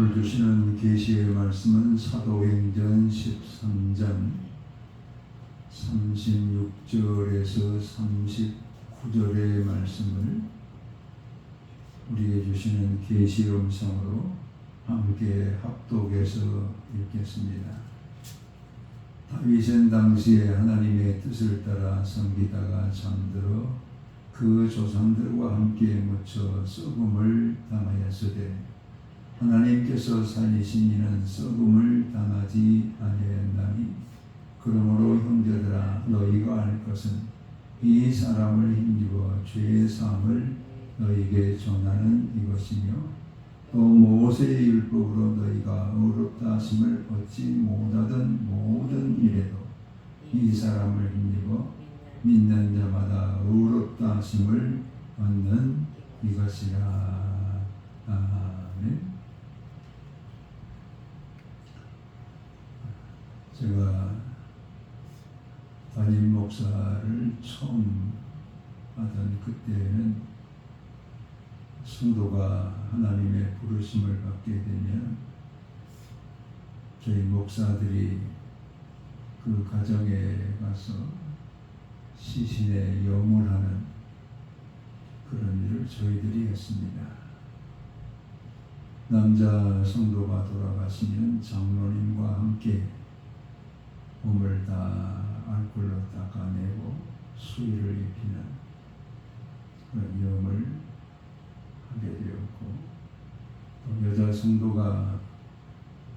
오늘 주시는 계시의 말씀은 사도행전 13장 36절에서 39절의 말씀을 우리에게 주시는 계시의 음성으로 함께 합독해서 읽겠습니다. 다윗은 당시에 하나님의 뜻을 따라 섬기다가 잠들어 그 조상들과 함께 묻혀 썩음을 당하였으되 하나님께서 살리신 이는 썩음을 당하지 아니하였나니 그러므로 형제들아 너희가 알 것은 이 사람을 힘입어 죄의 사함을 너희에게 전하는 이것이며 또 모세의 율법으로 너희가 의롭다 하심을 얻지 못하던 모든 일에도 이 사람을 힘입어 믿는 자마다 의롭다 하심을 얻는 이것이라. 아멘. 제가 담임 목사를 처음 하던 그때에는 성도가 하나님의 부르심을 받게 되면 저희 목사들이 그 가정에 가서 시신에 염을 그런 일을 저희들이 했습니다. 남자 성도가 돌아가시면 장로님과 함께 몸을 다 알코올로 닦아내고 수의를 입히는 그런 염을 하게 되었고, 또 여자 성도가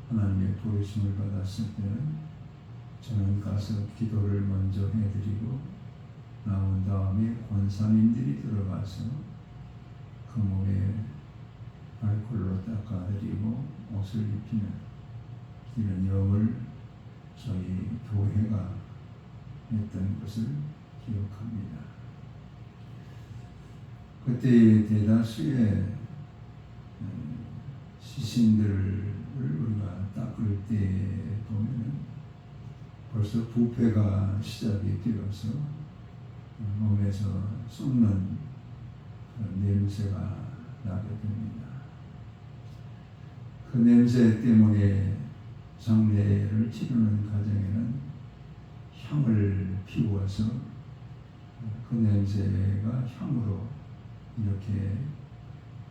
하나님의 부르심을 받았을 때는 저는 가서 기도를 먼저 해드리고 나온 다음에 권사님들이 들어가서 그 몸에 알코올로 닦아드리고 옷을 입히는 이런 염을 저희 교회가 했던 것을 기억합니다. 그때 대다수의 시신들을 우리가 닦을 때 보면 벌써 부패가 시작이 되어서 몸에서 썩는 냄새가 나게 됩니다. 그 냄새 때문에 장례를 치르는 가정에는 향을 피워서 그 냄새가 향으로 이렇게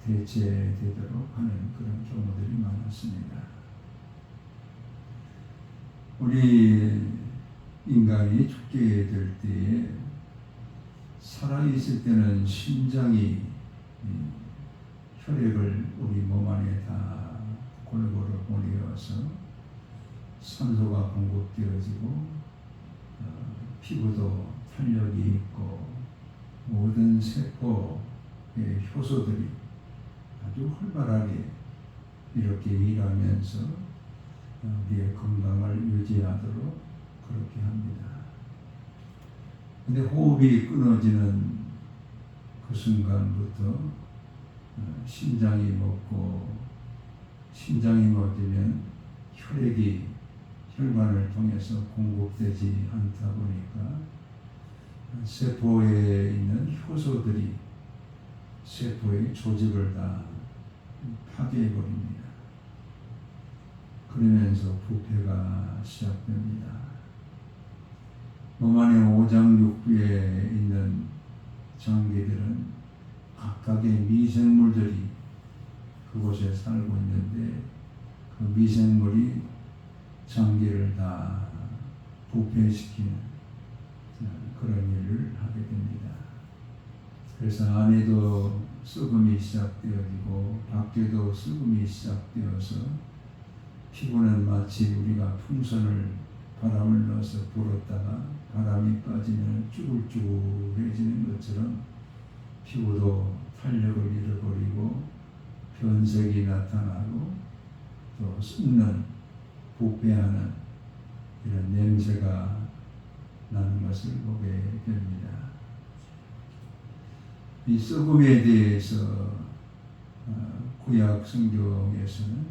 대체되도록 하는 그런 경우들이 많았습니다. 우리 인간이 죽게 될 때에 살아있을 때는 심장이 혈액을 우리 몸 안에 다 골고루 보내어서 산소가 공급되어지고 피부도 탄력이 있고 모든 세포의 효소들이 아주 활발하게 이렇게 일하면서 우리의 건강을 유지하도록 그렇게 합니다. 근데 호흡이 끊어지는 그 순간부터 심장이 멎고 심장이 멎으면 혈액이 혈관을 통해서 공급되지 않다 보니까 세포에 있는 효소들이 세포의 조직을 다 파괴해버립니다. 그러면서 부패가 시작됩니다. 몸 안에 오장육부에 있는 장기들은 각각의 미생물들이 그곳에 살고 있는데 그 미생물이 장기를 다 부패시키는 그런 일을 하게 됩니다. 그래서 안에도 썩음이 시작되어지고 밖에도 썩음이 시작되어서 피부는 마치 우리가 풍선을 바람을 넣어서 불었다가 바람이 빠지면 쭈글쭈글해지는 것처럼 피부도 탄력을 잃어버리고 변색이 나타나고 또 썩는 부패하는 이런 냄새가 나는 것을 보게 됩니다. 이 썩음에 대해서 구약 성경에서는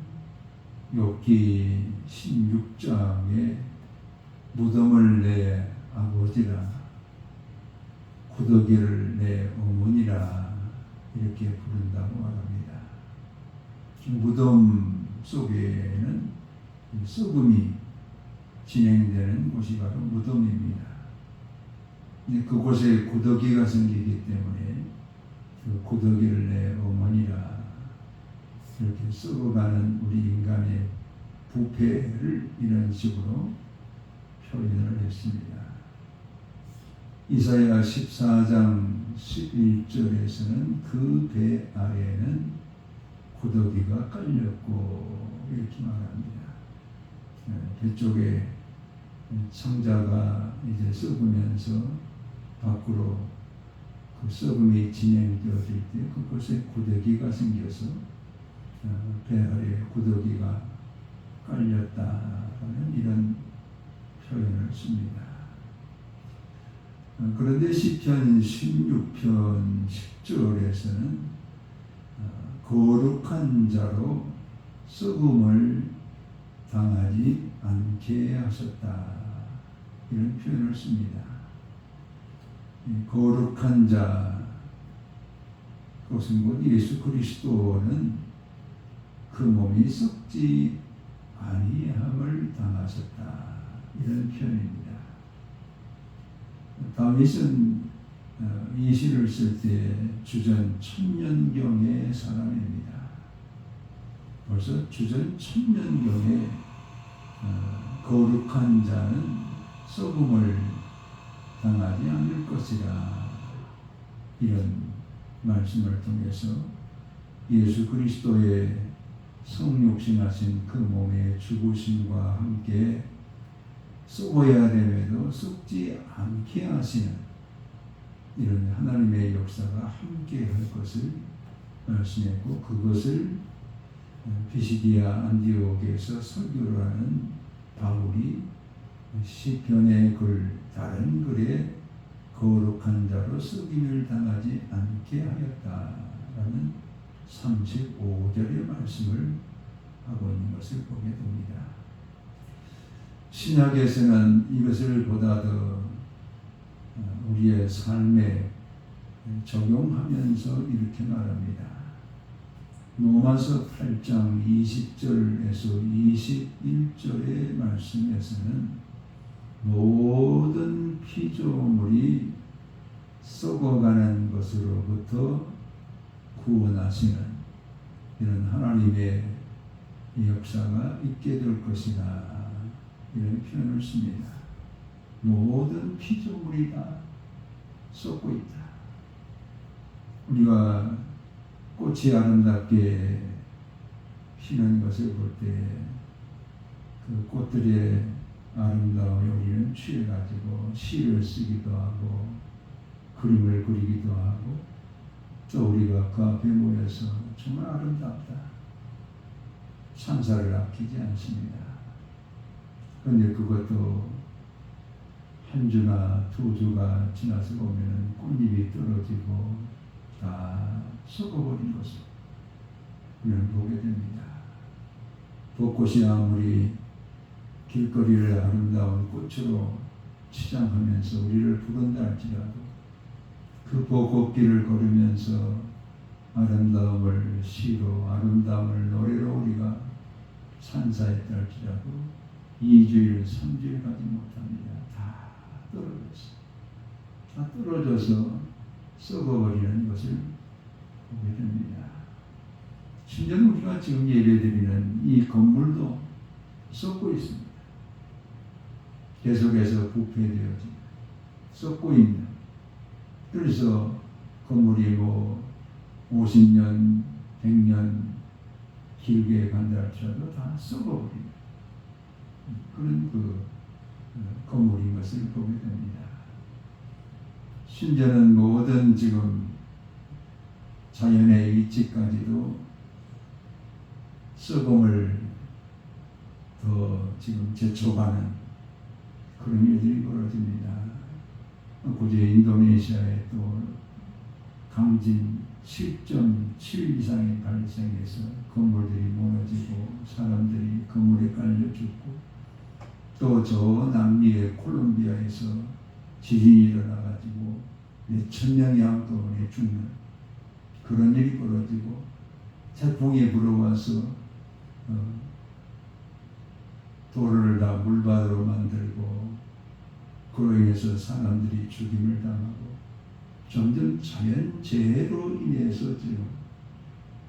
욥기 16장에 무덤을 내 아버지라 구더기를 내 어머니라 이렇게 부른다고 말합니다. 무덤 속에는 썩음이 진행되는 곳이 바로 무덤입니다. 그곳에 고더기가 생기기 때문에 그 고더기를 내 어머니라 이렇게 썩어가는 우리 인간의 부패를 이런 식으로 표현을 했습니다. 이사야 14장 11절에서는 그 배 아래에는 고더기가 깔렸고 이렇게 말합니다. 배 쪽에 창자가 이제 썩으면서 밖으로 그 썩음이 진행되어질 때 그곳에 고더기가 생겨서 배 아래에 고더기가 깔렸다는 이런 표현을 씁니다. 그런데 시편 16편 10절에서는 거룩한 자로 썩음을 당하지 않게 하셨다 이런 표현을 씁니다. 거룩한 자 그것은 곧 예수 그리스도는 그 몸이 썩지 아니함을 당하셨다 이런 표현입니다. 다윗은 이 시를 쓸 때 주전 1000년경의 사람입니다. 벌써 주전 1000년경에 거룩한 자는 썩음을 당하지 않을 것이라 이런 말씀을 통해서 예수 그리스도의 성육신하신 그 몸의 죽으심과 함께 썩어야 됨에도 썩지 않게 하시는 이런 하나님의 역사가 함께 할 것을 말씀했고 그것을 피시디아 안디옥에서 설교를 하는 바울이 시편의 글 다른 글에 거룩한 자로 썩임을 당하지 않게 하였다라는 35절의 말씀을 하고 있는 것을 보게 됩니다. 신약에서는 이것을 보다 더 우리의 삶에 적용하면서 이렇게 말합니다. 로마서 8장 20절에서 21절의 말씀에서는 모든 피조물이 썩어가는 것으로부터 구원하시는 이런 하나님의 역사가 있게 될 것이다 이런 표현을 씁니다. 모든 피조물이 다 썩고 있다. 우리가 꽃이 아름답게 피는 것을 볼 때 그 꽃들의 아름다움에 우리는 취해가지고 시를 쓰기도 하고 그림을 그리기도 하고 또 우리가 그 앞에 모여서 정말 아름답다. 찬사를 아끼지 않습니다. 그런데 그것도 한 주나 두 주가 지나서 보면 꽃잎이 떨어지고 다 썩어버린 것을 우리는 보게 됩니다. 벚꽃이 아무리 길거리를 아름다운 꽃으로 치장하면서 우리를 부른다 할지라도 그 벚꽃길을 걸으면서 아름다움을 시로 아름다움을 노래로 우리가 찬사했다 할지라도 2주일 3주일 가지 못합니다. 다 떨어졌어요. 다 떨어져서 썩어버리는 것을 보게 됩니다. 심지어 우리가 지금 예배드리는 이 건물도 썩고 있습니다. 계속해서 부패되어지고 썩고 있는 그래서 건물이 50년, 100년 길게 간다 할지라도 다 썩어버립니다. 그런 건물인 것을 보게 됩니다. 심지어는 모든 지금 자연의 이치까지도 썩음을 더 지금 제초하는 그런 일들이 벌어집니다. 고제 인도네시아에 또 강진 7.7 이상이 발생해서 건물들이 무너지고 사람들이 건물에 깔려 죽고 또 저 남미의 콜롬비아에서 지진이 일어나가지고 몇천 명이 한꺼번에 죽는 그런 일이 벌어지고 태풍이 불어와서 도로를 다 물바다로 만들고 그로 인해서 사람들이 죽임을 당하고 점점 자연재해로 인해서 지금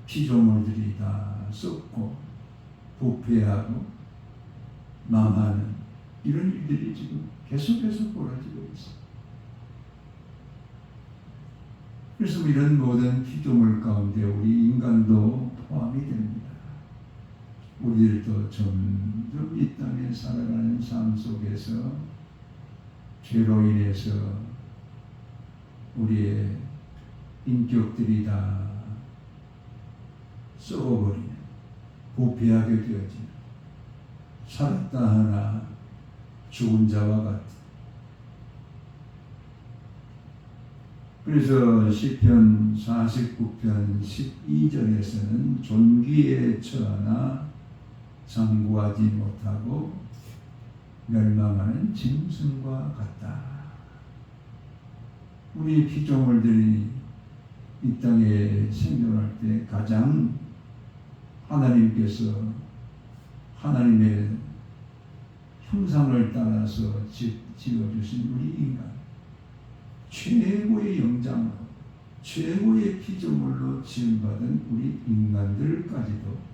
피조물들이 다 썩고 부패하고 망하는 이런 일들이 지금 계속해서 벌어지고 있습니다. 그래서 이런 모든 피조물 가운데 우리 인간도 포함이 됩니다. 우리들도 점점 이 땅에 살아가는 삶 속에서 죄로 인해서 우리의 인격들이 다 썩어버리는, 부패하게 되어지는, 살았다 하나 죽은 자와 같은. 그래서 시편 49편 12절에서는 존귀에 처하나 장구하지 못하고 멸망하는 짐승과 같다. 우리 피조물들이 이 땅에 생존할 때 가장 하나님께서 하나님의 형상을 따라서 지어주신 우리 인간, 최고의 영장으로 최고의 피조물로 지음받은 우리 인간들까지도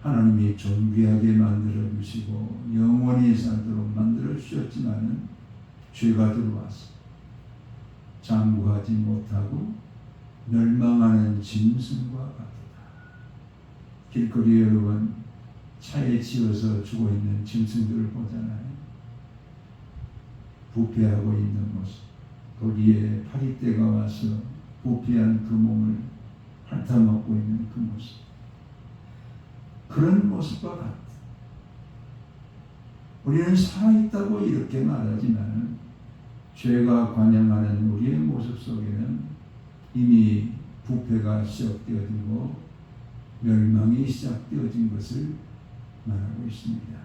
하나님이 존귀하게 만들어 주시고 영원히 살도록 만들어 주셨지만은 죄가 들어와서 장구하지 못하고 멸망하는 짐승과 같다. 길거리에 여러분 차에 치여서 죽어 있는 짐승들을 보잖아요. 부패하고 있는 모습, 거기에 파리떼가 와서 부패한 그 몸을 핥아먹고 있는 그 모습, 그런 모습과 같다. 우리는 살아있다고 이렇게 말하지만 죄가 관영하는 우리의 모습 속에는 이미 부패가 시작되어지고 멸망이 시작되어진 것을 말하고 있습니다.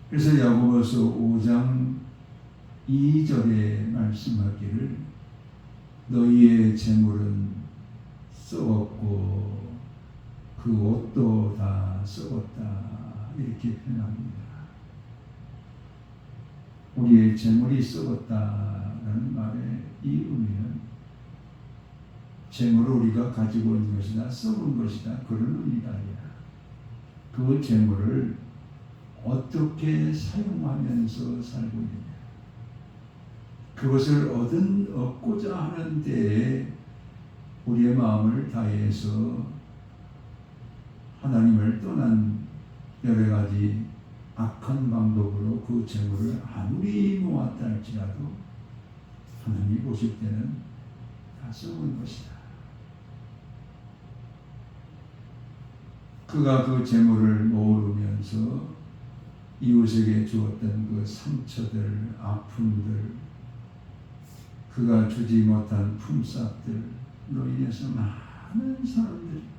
그래서 야고보서 5장 2절에 말씀하기를 너희의 재물은 썩었고 그 옷도 다 썩었다 이렇게 표현합니다. 우리의 재물이 썩었다라는 말의 이 의미는 재물을 우리가 가지고 있는 것이다, 썩은 것이다, 그런 의미가 아니라 그 재물을 어떻게 사용하면서 살고 있느냐, 그것을 얻고자 하는 데에 우리의 마음을 다해서 하나님을 떠난 여러 가지 악한 방법으로 그 재물을 아무리 모았다 할지라도 하나님이 보실 때는 다 썩은 것이다. 그가 그 재물을 모으면서 이웃에게 주었던 그 상처들, 아픔들, 그가 주지 못한 품삯들로 인해서 많은 사람들이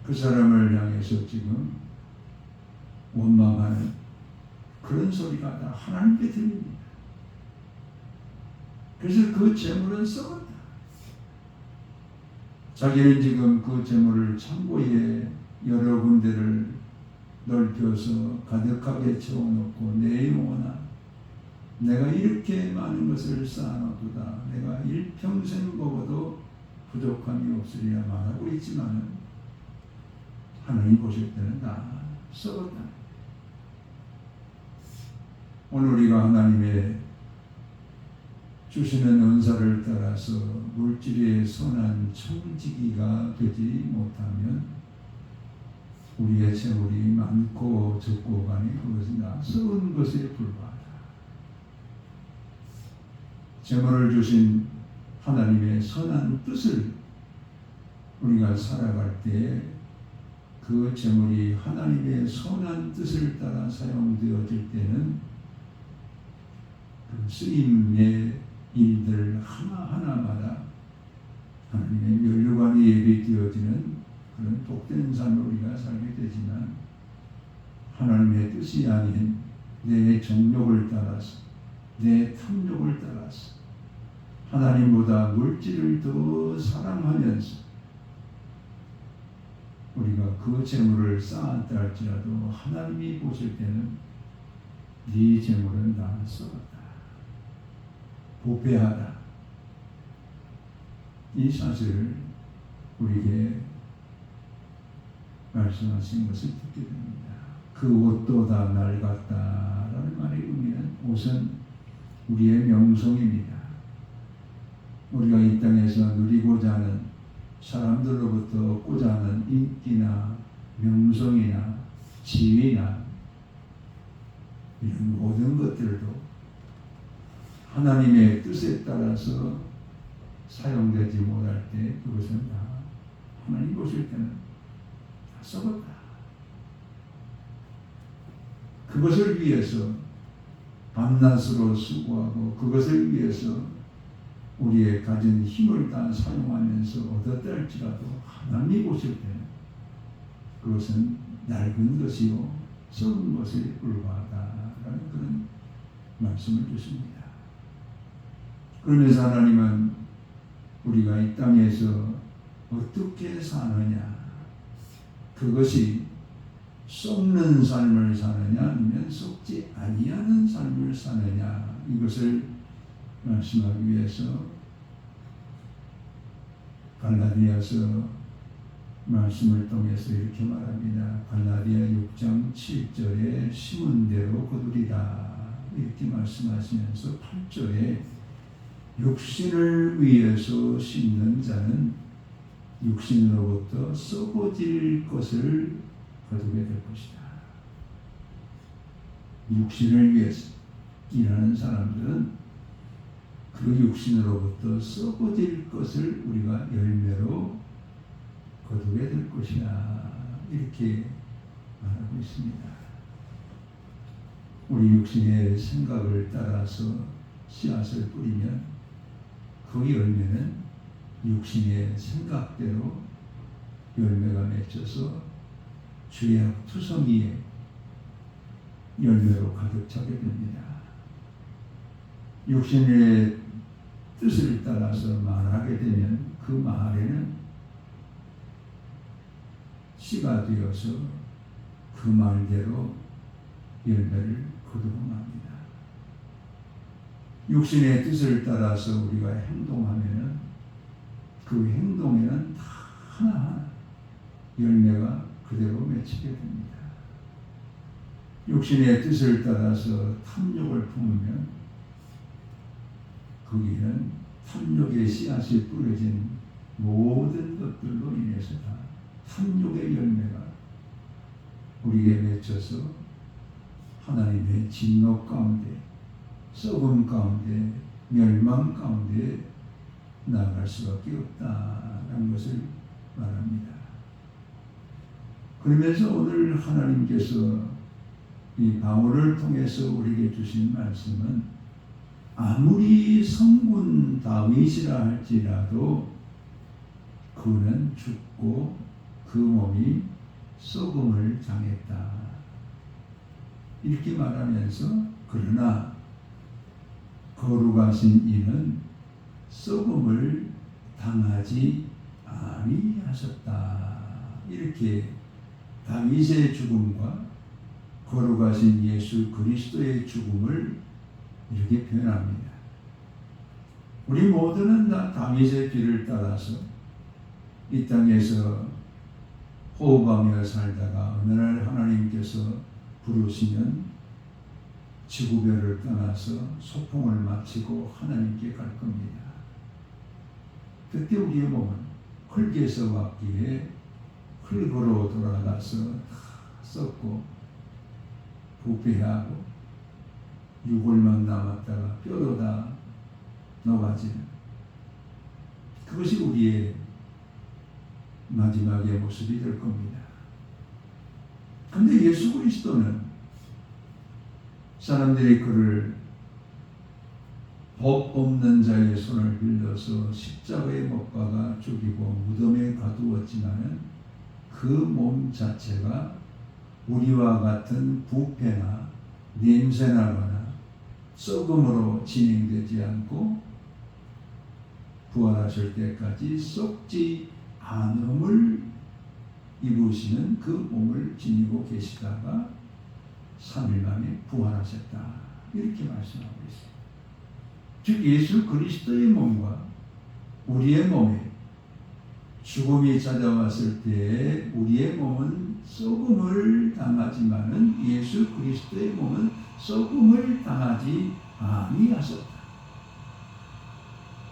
그 사람을 향해서 지금 원망하는 그런 소리가 다 하나님께 들립니다. 그래서 그 재물은 썩었다. 자기는 지금 그 재물을 창고에 여러 군데를 넓혀서 가득하게 채워놓고 내 영혼아 내가 이렇게 많은 것을 쌓아놓도다 내가 일평생 먹어도 부족함이 없으리라 말하고 있지만 하나님 보실 때는 다 썩었다. 오늘 우리가 하나님의 주시는 은사를 따라서 물질의 선한 청지기가 되지 못하면 우리의 재물이 많고 적고 간에 그것은 다 썩은 것에 불과하다. 재물을 주신 하나님의 선한 뜻을 우리가 살아갈 때 그 재물이 하나님의 선한 뜻을 따라 사용되어질 때는 그 쓰임의 일들 하나하나마다 하나님의 면류관이 예비되어지는 그런 복된 삶을 우리가 살게 되지만 하나님의 뜻이 아닌 내 정욕을 따라서 내 탐욕을 따라서 하나님보다 물질을 더 사랑하면서 우리가 그 재물을 쌓았다 할지라도 하나님이 보실 때는 네 재물은 다 썩었다, 부패하다, 이 사실을 우리에게 말씀하신 것을 듣게 됩니다. 그 옷도 다 낡았다라는 말의 의미는 옷은 우리의 명성입니다. 우리가 이 땅에서 누리고자 하는, 사람들로부터 얻고자 하는 인기나 명성이나 지위나 이런 모든 것들도 하나님의 뜻에 따라서 사용되지 못할 때 그것은 다 하나님 보실 때는 다 썩었다. 그것을 위해서 밤낮으로 수고하고 그것을 위해서 우리의 가진 힘을 다 사용하면서 얻었다 할지라도 하나님이 보실 때는 그것은 낡은 것이요 썩은 것에 불과하다라는 그런 말씀을 주십니다. 그러면서 하나님은 우리가 이 땅에서 어떻게 사느냐, 그것이 썩는 삶을 사느냐 아니면 썩지 아니하는 삶을 사느냐, 이것을 말씀하기 위해서 갈라디아서 말씀을 통해서 이렇게 말합니다. 갈라디아 6장 7절에 심은 대로 거두리라 이렇게 말씀하시면서 8절에 육신을 위해서 심는 자는 육신으로부터 썩어질 것을 거두게 될 것이다. 육신을 위해서 일하는 사람들은 그 육신으로부터 썩어질 것을 우리가 열매로 거두게 될 것이다, 이렇게 말하고 있습니다. 우리 육신의 생각을 따라서 씨앗을 뿌리면 그 열매는 육신의 생각대로 열매가 맺혀서 죄악 투성이의 열매로 가득 차게 됩니다. 육신의 뜻을 따라서 말하게 되면 그 말에는 씨가 되어서 그 말대로 열매를 거두어갑니다. 육신의 뜻을 따라서 우리가 행동하면은 그 행동에는 다 하나하나 열매가 그대로 맺히게 됩니다. 육신의 뜻을 따라서 탐욕을 품으면 거기는 탐욕의 씨앗이 뿌려진 모든 것들로 인해서 다 탐욕의 열매가 우리에게 맺혀서 하나님의 진노 가운데, 썩음 가운데, 멸망 가운데 나아갈 수밖에 없다는 것을 말합니다. 그러면서 오늘 하나님께서 이 바울을 통해서 우리에게 주신 말씀은 아무리 성군 다윗이라 할지라도 그는 죽고 그 몸이 썩음을 당했다, 이렇게 말하면서 그러나 거룩하신 이는 썩음을 당하지 아니하셨다, 이렇게 다윗의 죽음과 거룩하신 예수 그리스도의 죽음을 이렇게 표현합니다. 우리 모두는 다 다윗의 길을 따라서 이 땅에서 호흡하며 살다가 어느 날 하나님께서 부르시면 지구별을 떠나서 소풍을 마치고 하나님께 갈 겁니다. 그때 우리의 몸은 흙에서 왔기에 흙으로 돌아가서 다 썩고 부패하고 유골만 남았다가 뼈도 다 녹아지는, 그것이 우리의 마지막의 모습이 될 겁니다. 그런데 예수 그리스도는 사람들이 그를 법 없는 자의 손을 빌려서 십자가에 못 박아 죽이고 무덤에 가두었지만은 그 몸 자체가 우리와 같은 부패나 냄새나거나 썩음으로 진행되지 않고 부활하실 때까지 썩지 않음을 입으시는 그 몸을 지니고 계시다가 3일 만에 부활하셨다. 이렇게 말씀하고 있어요. 즉 예수 그리스도의 몸과 우리의 몸에 죽음이 찾아왔을 때 우리의 몸은 썩음을 당하지만은 예수 그리스도의 몸은 썩음을 당하지 아니하셨다.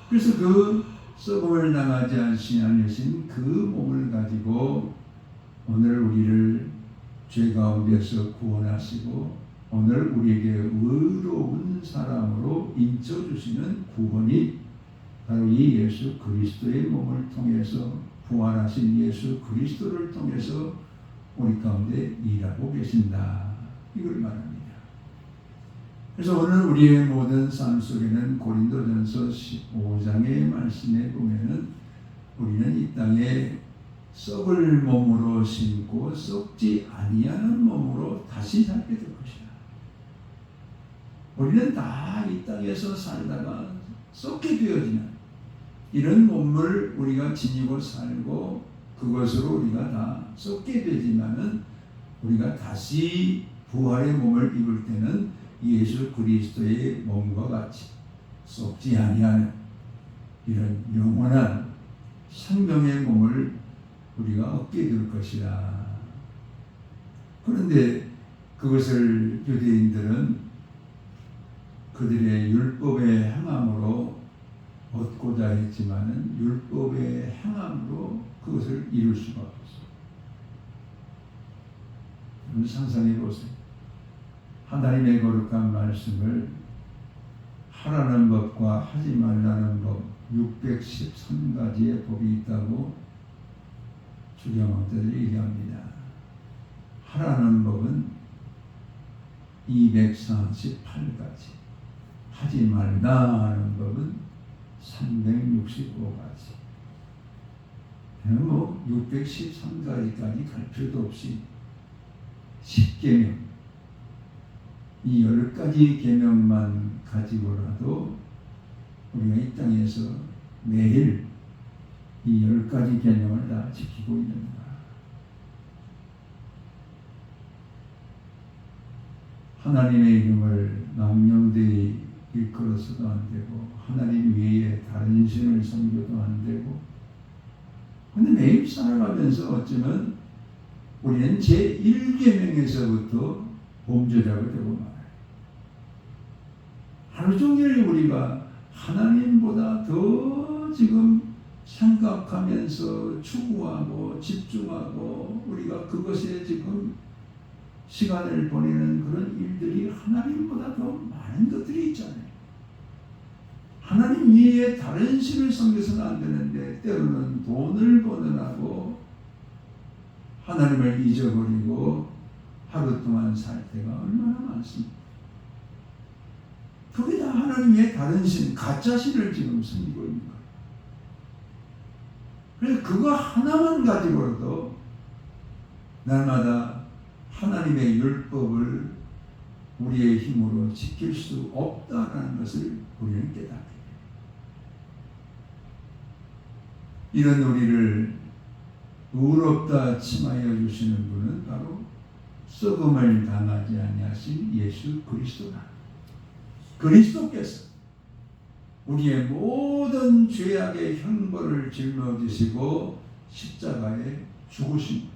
그래서 그 썩음을 당하지 않으신 그 몸을 가지고 오늘 우리를 죄 가운데서 구원하시고 오늘 우리에게 의로운 사람으로 인쳐주시는 구원이 바로 이 예수 그리스도의 몸을 통해서 부활하신 예수 그리스도를 통해서 우리 가운데 일하고 계신다. 이걸 말합니다. 그래서 오늘 우리의 모든 삶 속에는 고린도전서 15장의 말씀에 보면은 우리는 이 땅에 썩을 몸으로 심고 썩지 아니하는 몸으로 다시 살게 될 것이다. 우리는 다 이 땅에서 살다가 썩게 되어지는 이런 몸을 우리가 지니고 살고 그것으로 우리가 다 썩게 되지만은 우리가 다시 부활의 몸을 입을 때는 예수 그리스도의 몸과 같이 썩지 아니하는 이런 영원한 생명의 몸을 우리가 얻게 될 것이라. 그런데 그것을 유대인들은 그들의 율법의 행함으로 얻고자 했지만은 율법의 행함으로 그것을 이룰 수가 없어요. 여러분 상상해 보세요. 하나님의 거룩한 말씀을 하라는 법과 하지 말라는 법 613가지의 법이 있다고 주경학자들이 얘기합니다. 하라는 법은 248가지, 하지 말라 하는 법은 365가지. 뭐 613가지까지 갈 필요도 없이 10계명, 이 10가지 계명만 가지고라도 우리가 이 땅에서 매일 이 10가지 계명을 다 지키고 있는 거야. 하나님의 이름을 망령되이 일컬어서도 안 되고 하나님 외에 다른 신을 섬겨도 안 되고. 근데 매일 살아가면서 어쩌면 우리는 제1계명에서부터 범죄자가 되고 말아요. 하루 종일 우리가 하나님보다 더 지금 생각하면서 추구하고 집중하고 우리가 그것에 지금 시간을 보내는 그런 일들이 하나님보다 더 많은 것들이 있잖아요. 하나님 위에 다른 신을 섬겨서는 안 되는데 때로는 돈을 버느라고 하나님을 잊어버리고 하루 동안 살 때가 얼마나 많습니까? 그게 다 하나님 위에 다른 신, 가짜 신을 지금 섬기고 있는 거예요. 그래서 그거 하나만 가지고도 날마다 하나님의 율법을 우리의 힘으로 지킬 수 없다는 것을 우리는 깨닫게 돼요. 이런 우리를 의롭다 칭하여 주시는 분은 바로 썩음을 당하지 아니하신 예수 그리스도다. 그리스도께서 우리의 모든 죄악의 형벌을 짊어지시고 십자가에 죽으신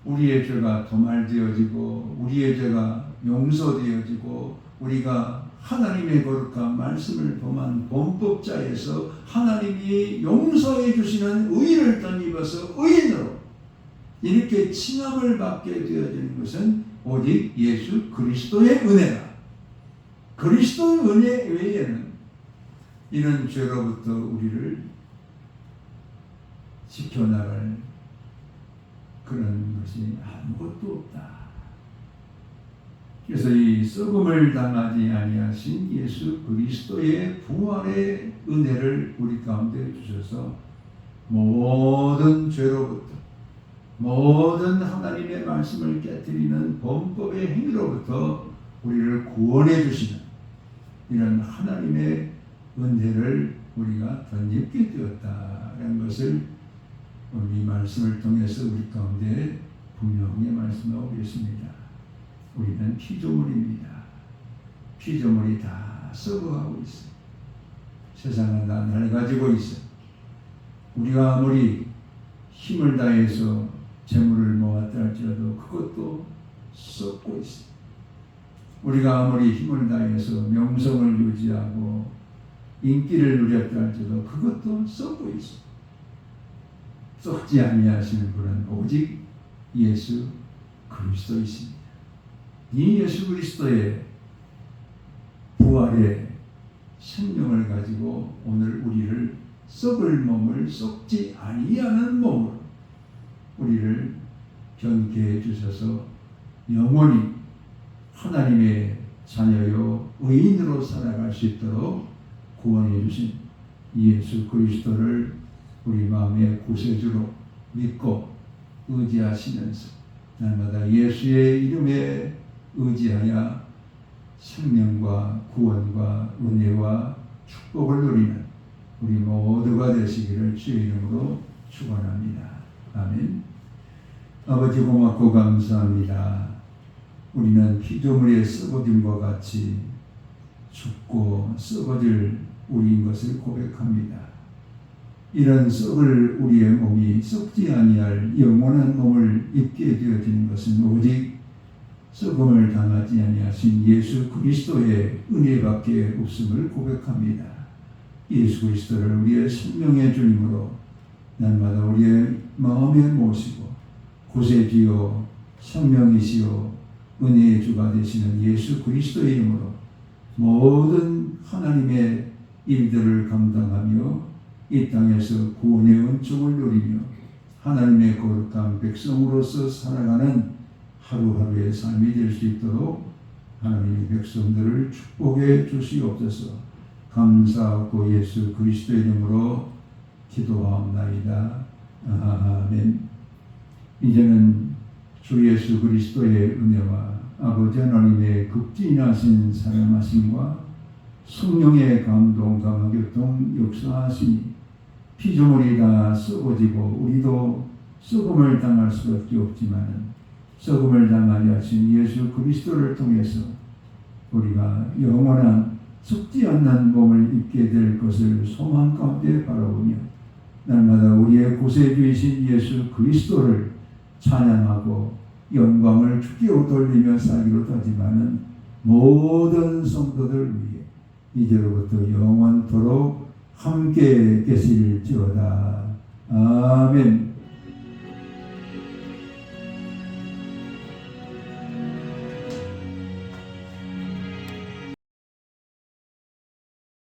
우리의 죄가 도말되어지고 우리의 죄가 용서되어지고 우리가 하나님의 거룩한 말씀을 범한 범법자에서 하나님이 용서해 주시는 의를 덧입어서 의인으로 이렇게 칭함을 받게 되어지는 것은 오직 예수 그리스도의 은혜다. 그리스도의 은혜 외에는 이런 죄로부터 우리를 지켜나갈 그런 것이 아무것도 없다. 그래서 이 썩음을 당하지 아니하신 예수 그리스도의 부활의 은혜를 우리 가운데 주셔서 모든 죄로부터 모든 하나님의 말씀을 깨뜨리는 범법의 행위로부터 우리를 구원해 주시는 이런 하나님의 은혜를 우리가 덧입게 되었다는 것을 오늘 이 말씀을 통해서 우리 가운데 분명히 말씀하고 있습니다. 우리는 피조물입니다. 피조물이 다 썩어가고 있어요. 세상은 다 낡아지고 있어요. 우리가 아무리 힘을 다해서 재물을 모았다 할지라도 그것도 썩고 있어요. 우리가 아무리 힘을 다해서 명성을 유지하고 인기를 누렸다 할지라도 그것도 썩고 있어요. 썩지 아니하시는 분은 오직 예수 그리스도이십니다. 이 예수 그리스도의 부활의 생명을 가지고 오늘 우리를 썩을 몸을 썩지 아니하는 몸으로 우리를 변케해 주셔서 영원히 하나님의 자녀요 의인으로 살아갈 수 있도록 구원해 주신 예수 그리스도를 우리 마음의 구세주로 믿고 의지하시면서 날마다 예수의 이름에 의지하여 생명과 구원과 은혜와 축복을 누리는 우리 모두가 되시기를 주의 이름으로 축원합니다. 아멘. 아버지 고맙고 감사합니다. 우리는 피조물의 썩어짐과 같이 죽고 썩어질 우리인 것을 고백합니다. 이런 썩을 우리의 몸이 썩지 아니할 영원한 몸을 입게 되어지는 것은 오직 썩음을 당하지 아니하신 예수 그리스도의 은혜밖에 없음을 고백합니다. 예수 그리스도를 우리의 생명의 주님으로 날마다 우리의 마음에 모시고 구세주요 생명이시요 은혜의 주가 되시는 예수 그리스도의 이름으로 모든 하나님의 일들을 감당하며 이 땅에서 구원의 은총을 누리며 하나님의 거룩한 백성으로서 살아가는 하루하루의 삶이 될 수 있도록 하나님의 백성들을 축복해 주시옵소서. 감사하고 예수 그리스도의 이름으로 기도하옵나이다. 아멘. 이제는 주 예수 그리스도의 은혜와 아버지 하나님의 극진하신 사랑하심과 성령의 감동 감화교통 역사하시니 피조물이 다 썩어지고 우리도 썩음을 당할 수밖에 없지만 썩음을 당하게 하신 예수 그리스도를 통해서 우리가 영원한 썩지 않는 몸을 입게 될 것을 소망 가운데 바라보며 날마다 우리의 구세주이신 예수 그리스도를 찬양하고 영광을 주께 돌리며 살기로 하지만은 모든 성도들 위해 이제로부터 영원토록 함께 계실지어다. 아멘.